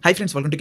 Hi friends, welcome to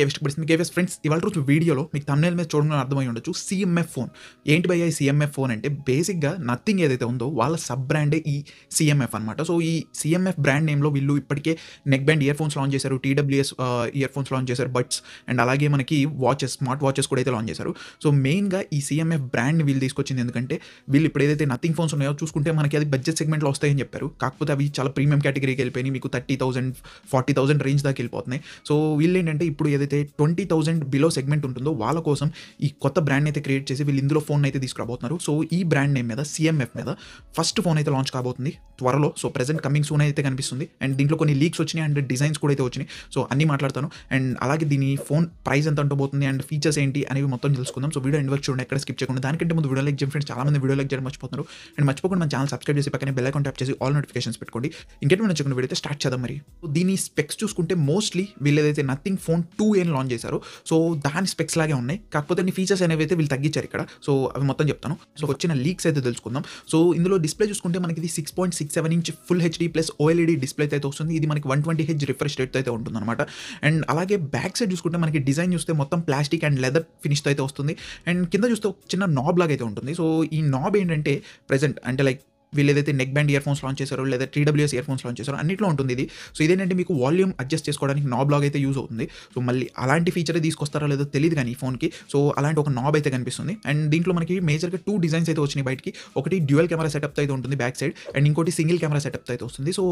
KVS friends. ఇవాళ రోజు వీడియోలో మీకు థంబ్నెయిల్ మీద చూడగానే అర్థమై ఉండొచ్చు, సిఎంఎఫ్ ఫోన్. ఏంటి భయ్యా ఈ సిఎంఎఫ్ ఫోన్ అంటే, బేసిక్గా నథింగ్ ఏదైతే ఉందో వాళ్ళ సబ్ బ్రాండే ఈ సిఎంఎఫ్ అనమాట. సో ఈ సిఎంఎఫ్ బ్రాండ్ నేమ్లో వీళ్ళు ఇప్పటికే neck band ear phones launch చేశారు, టీడబ్ల్యూఎస్ ఇయర్ ఫోన్స్ లాంచ్ చేశారు, బడ్స్ అండ్ అలాగే మనకి వాచెస్, స్మార్ట్ వాచెస్ కూడా అయితే లాంచ్ చేశారు. సో మెయిన్గా ఈ సిఎంఎఫ్ బ్రాండ్ని వీళ్ళు తీసుకొచ్చింది ఎందుకంటే, వీళ్ళు ఇప్పుడు ఏదైతే నథింగ్ ఫోన్స్ ఉన్నాయో చూసుకుంటే మనకి అది బడ్జెట్ సెగ్మెంట్లో వస్తాయని చెప్పారు. కాకపోతే అవి చాలా ప్రీమియం కేటగిరీకి వెళ్ళిపోయినాయి, మీకు 30,000 40,000 రేంజ్ దాకా వెళ్ళిపోతున్నాయి. సో వీళ్ళు ఏంటంటే ఇప్పుడు ఏదైతే 20,000 బిలో సెగ్మెంట్ ఉంటుందో వాళ్ళ కోసం ఈ కొత్త బ్రాండ్ అయితే క్రియేట్ చేసి వీళ్ళు ఇందులో ఫోన్ అయితే తీసుకురాబోతున్నారు. సో ఈ బ్రాండ్ నేమ్ మీద, సిఎంఎఫ్ మీద ఫస్ట్ ఫోన్ అయితే లాంచ్ కాబోతుంది త్వరలో. సో ప్రెజెంట్ కమింగ్ సూన్ అయితే కనిపిస్తుంది. అండ్ దీంట్లో కొన్ని లీక్స్ వచ్చినాయి అండ్ డిజైన్స్ కూడా అయితే వచ్చినాయి. సో అన్ని మాట్లాడతాను. అండ్ అలాగే దీని ఫోన్ ప్రైస్ ఎంత ఉండబోతుంది అండ్ ఫీచర్స్ ఏంటి అనేవి మొత్తం తెలుసుకుందాం. సో వీడియో ఎండ్ వరకు చూడండి, ఎక్కడ స్కిప్ చేయకుండా. దానికంటే ముందు వీడియో లైక్ చేయండి ఫ్రెండ్స్. చాలా మంది వీడియో లైక్ చేయడం మర్చిపోతున్నారు. అండ్ మర్చిపోకుండా మన ఛానల్ సబ్స్క్రైబ్ చేసి పక్కనే బెల్ ఐకాన్ ట్యాప్ చేసి ఆల్ నోటిఫికేషన్స్ పెట్టుకోండి. ఇంకేంటి మనం చెప్పిన వీడియో అయితే స్టార్ట్ చేద్దాం. మరి దీని స్పెక్స్ చూసుకుంటే మోస్ట్లీ వీళ్ళు ఏదైతే నథింగ్ ఫోన్ 2 లాంచ్ చేశారు, సో దాని స్పెక్స్ లాగే ఉన్నాయి. కాకపోతే అన్ని ఫీచర్స్ అనేవి అయితే వీళ్ళు తగ్గించారు ఇక్కడ. సో అవి మొత్తం చెప్తాను. సో వచ్చిన లీక్స్ అయితే తెలుసుకుందాం. సో ఇందులో డిస్ప్లే చూసుకుంటే మనకి ఇది 6.67 inch full HD plus OLED display అయితే వస్తుంది. ఇది మనకి 120Hz రిఫ్రెష్ రేట్ అయితే ఉంటుంది అనమాట. అండ్ అలాగే బ్యాక్ సైడ్ చూసుకుంటే మనకి డిజైన్ చూస్తే మొత్తం ప్లాస్టిక్ అండ్ లెదర్ ఫినిష్తో అయితే వస్తుంది. అండ్ కింద చూస్తే చిన్న నాబ్ లాగా అయితే ఉంటుంది. సో ఈ నాబ్ ఏంటంటే ప్రెజెంట్ అంటే లైక్ వీళ్ళు ఏదైతే neck band ear phones launch చేశారో లేదా టీడబ్ల్యూఎస్ ఇయర్ ఫోన్స్ లాంచ్ చేశారో అన్నింటిలో ఉంటుంది ఇది. సో ఇదేంటంటే మీకు వాల్యూమ్ అడ్జస్ట్ చేసుకోవడానికి నాబ్ లాగ్ అయితే యూజ్ అవుతుంది. సో మళ్ళీ అలాంటి ఫీచర్ తీసుకొస్తారో లేదో తెలియదు కానీ ఈ ఫోన్కి. సో అలాంటి ఒక నాబ్ అయితే కనిపిస్తుంది. అండ్ దీంట్లో మనకి మేజర్గా 2 డిజైన్స్ అయితే వచ్చినాయి బయటికి. ఒకటి డ్యూయల్ కెమెరా సెటప్ అయితే ఉంటుంది బ్యాక్ సైడ్, అండ్ ఇంకోటి సింగిల్ కెమెరా సెటప్ అయితే వస్తుంది. So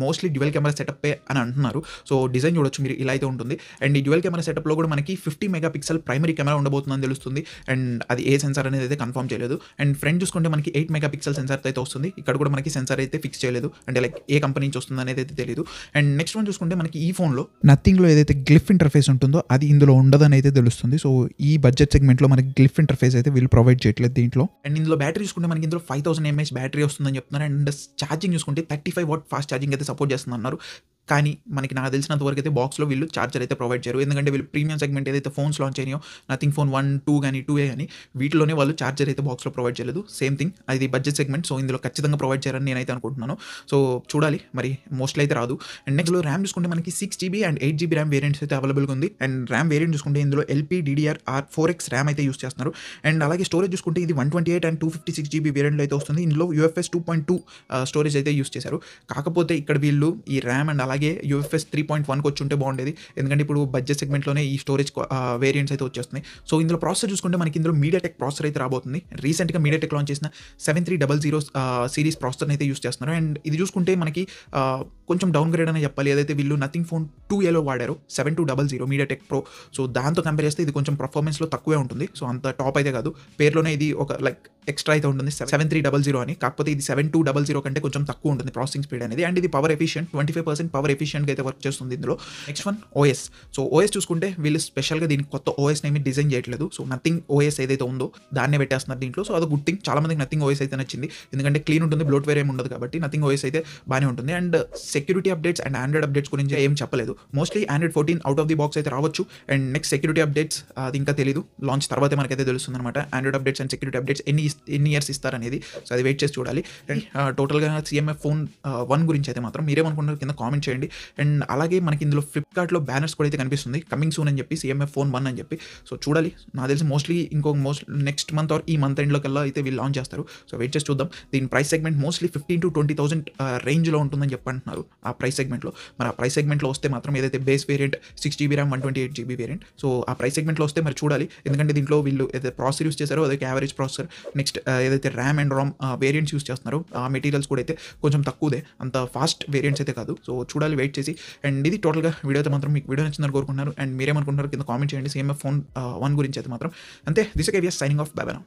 mostly dual camera setup అని అంటున్నారు. సో డిజైన్ చూడొచ్చు మీరు, ఇలా అయితే ఉంటుంది. అండ్ ఈ డ్యూయల్ కెమెరా సెటప్లో కూడా మనకి 50 మెగాపిక్సెల్ ప్రైమరీ కెమెరా ఉండబోతుందని తెలుస్తుంది. అండ్ అది ఏ సెన్సార్ అనేది అయితే కన్ఫర్మ్ చేయలేదు. అండ్ ఫ్రంట్ చూసుకుంటే మనకి 8 మెగాపిక్సెల్ సెన్సార్ అయితే వస్తుంది. ఇక్కడ కూడా మనకి సెన్సార్ అయితే ఫిక్స్ చేయలేదు, అంటే లైక్ ఏ కంపెనీ నుంచి వస్తుంది అనేది అయితే తెలియదు. అండ్ నెక్స్ట్ వన్ చూసుకుంటే మనకి ఈ ఫోన్లో నథింగ్లో ఏదైతే గ్లిఫ్ ఇంటర్ఫేస్ ఉంటుందో అది ఇందులో ఉండదని అయితే తెలుస్తుంది. సో ఈ బడ్జెట్ సెగ్మెంట్లో మనకి గ్లిఫ్ ఇంటర్ఫేస్ అయితే వీళ్ళు ప్రొవైడ్ చేయట్లేదు దీంట్లో. అండ్ ఇందులో బ్యాటరీ చూసుకుంటే మనకి ఇందులో 5000 mAh బ్యాటరీ వస్తుందని చెప్తున్నారు. అండ్ ఛార్జింగ్ చూసుకుంటే 35 వాట్ ఫాస్ట్ ఛార్జింగ్ అయితే సపోర్ట్ చేస్తున్నారు. కానీ మనకి నాకు తెలిసినంత వరకు అయితే బాక్స్లో వీళ్ళు ఛార్జర్ అయితే ప్రొవైడ్ చేయరు. ఎందుకంటే వీళ్ళు ప్రీమియం సెగ్మెంట్ ఏదైతే ఫోన్స్ లాంచ్ అయినాయో, నథింగ్ ఫోన్ 1, 2 కానీ 2A కానీ వీటిలోనే వాళ్ళు ఛార్జర్ అయితే బాక్స్లో ప్రొవైడ్ చేయలేదు. సేమ్ థింగ్, అది బడ్జెట్ సెగ్మెంట్. సో ఇందులో ఖచ్చితంగా ప్రొవైడ్ చేయరని నేనైతే అనుకుంటున్నాను. సో చూడాలి మరి, మోస్ట్లీ అయితే రాదు. అండ్ నెక్స్ట్లో ర్యామ్ చూసుకుంటే మనకి 6GB and 8GB RAM variants అయితే అవైలబుల్గా ఉంది. అండ్ ర్యామ్ వేరియంట్ చూసుకుంటే ఇందులో LPDDR4X ర్యామ్ అయితే యూస్ చేస్తున్నారు. అండ్ అలాగే స్టోరేజ్ చూసుకుంటే ఇది 128 అండ్ 256GB వేరియంట్లో అయితే వస్తుంది. ఇందులో UFS 2.2 స్టోరేజ్ అయితే యూస్ చేశారు. కాకపోతే ఇక్కడ వీళ్ళు ఈ ర్యామ్ అండ్ అలాగే UFS 3.1కి వచ్చి ఉంటే బాగుండేది, ఎందుకంటే ఇప్పుడు బడ్జెట్ సెగ్మెంట్లోనే ఈ స్టోరేజ్ వేరియంట్స్ అయితే వచ్చేస్తున్నాయి. సో ఇందులో ప్రాసెసర్ చూసుకుంటే మనకి ఇందులో మీడియాటెక్ ప్రాసెసర్ అయితే రాబోతుంది. రీసెంట్గా మీడియాటెక్ లాంచ్ చేసిన 7300 సిరీస్ ప్రాసెసర్ అయితే యూస్ చేస్తున్నారు. అండ్ ఇది చూసుకుంటే మనకి కొంచెం డౌన్ గ్రేడ్ అనే చెప్పాలి. ఏదైతే వీళ్ళు నథింగ్ ఫోన్ 2Aలో వాడారు 7200 మీడియాటెక్ ప్రో, సో దాంతో కంపేర్ చేస్తే ఇది కొంచెం పర్ఫార్మెన్స్లో తక్కువే ఉంటుంది. సో అంత టాప్ అయితే కాదు, పేరులోనే ఇది ఒక లైక్ ఎక్స్ట్రా అయితే ఉంటుంది 7300 అని. కాకపోతే ఇది 7200 కంటే కొంచెం తక్కువ ఉంటుంది ప్రాసెసింగ్ స్పీడ్ అనేది. అండ్ ఇది పవర్ ఎఫిషియెంట్, 25% పవర్ ఎఫిషియెంట్గా అయితే వర్క్ చేస్తుంది ఇందులో. Next one OS. So OS చూసుకుంటే వీళ్ళు స్పెషల్గా దీనికి కొత్త OS నేమి డిజైన్ చేయట్లేదు. సో నథింగ్ OS ఏదైతే ఉందో దాన్నే పెట్టేస్తున్నారు దీంట్లో. సో అది గుడ్ థింగ్. చాలా మందికి నథింగ్ OS అయితే నచ్చింది, ఎందుకంటే క్లీన్ ఉంటుంది, బ్లోట్వేర్ ఏమి ఉండదు కాబట్టి నథింగ్ OS అయితే బాగానే ఉంటుంది. And security updates and Android updates గురించి ఏం చెప్పలేదు. Mostly Android 14 out of the box అయితే రావచ్చు. అండ్ నెక్స్ట్ సెక్యూరిటీ అప్డేట్స్ అది ఇంకా తెలియదు, లాంచ్ తర్వాతే మనకైతే తెలుస్తుంది అనమాట. Android updates and security updates ఎన్ని ఇయర్స్ ఇస్తారనేది. సో అది వెయిట్ చేసి చూడాలి. అండ్ టోటల్గా సిఎంఎఫ్ ఫోన్ 1 గురించి అయితే మాత్రం మీరేమనుకుంటారు కింద కామెంట్ చేయండి. అండ్ అలాగే మనకి ఇందులో ఫ్లిప్కార్ట్లో బ్యానర్స్ కూడా అయితే కనిపిస్తుంది, కమింగ్ సూన్ అని చెప్పి, సిఎంఎఫ్ ఫోన్ 1 అని చెప్పి. సో చూడాలి, నాకు తెలిసి మోస్ట్లీ నెక్స్ట్ మంత్ ఆర్ ఈ మంత్ ఎండ్లో కల్లా అయితే వీళ్ళు లాంచ్ చేస్తారు. సో వెయిట్ చేసి చూద్దాం. దీని ప్రైస్ సెగ్మెంట్ మోస్ట్లీ 15,000 to 20,000 రేంజ్లో ఉంటుందని చెప్పంటున్నారు ఆ ప్రైస్ సెగ్మెంట్లో. మరి ఆ ప్రైస్ సెగ్మెంట్లో వస్తే మాత్రం ఏదైతే base variant 6GB RAM 128GB variant, so ఆ ప్రైస్ సెగ్మెంట్లో వస్తే మరి చూడాలి. ఎందుకంటే దీంట్లో వీళ్ళు ఏదైతే ప్రాసెసర్ యూస్ చేశారో అదే యావరేజ్ ప్రాసెసర్. నెక్స్ట్ ఏదైతే RAM and Ram variants use చేస్తున్నారో ఆ మెటీరియల్స్ కూడా అయితే కొంచెం తక్కువదే, అంత ఫాస్ట్ వేరియంట్స్ అయితే కాదు. సో చూడాలి, వెయిట్ చేసి. అండ్ ఇది టోటల్గా వీడియో అయితే మాత్రం మీకు వీడియో నచ్చిందని కోరుకుంటున్నారు. అండ్ మీరేమనుకుంటున్నారు కింద కామెంట్ చేయండి సిఎంఎఫ్ ఫోన్ 1 గురించి అయితే మాత్రం. అంతే, this KVS signing off, by by now.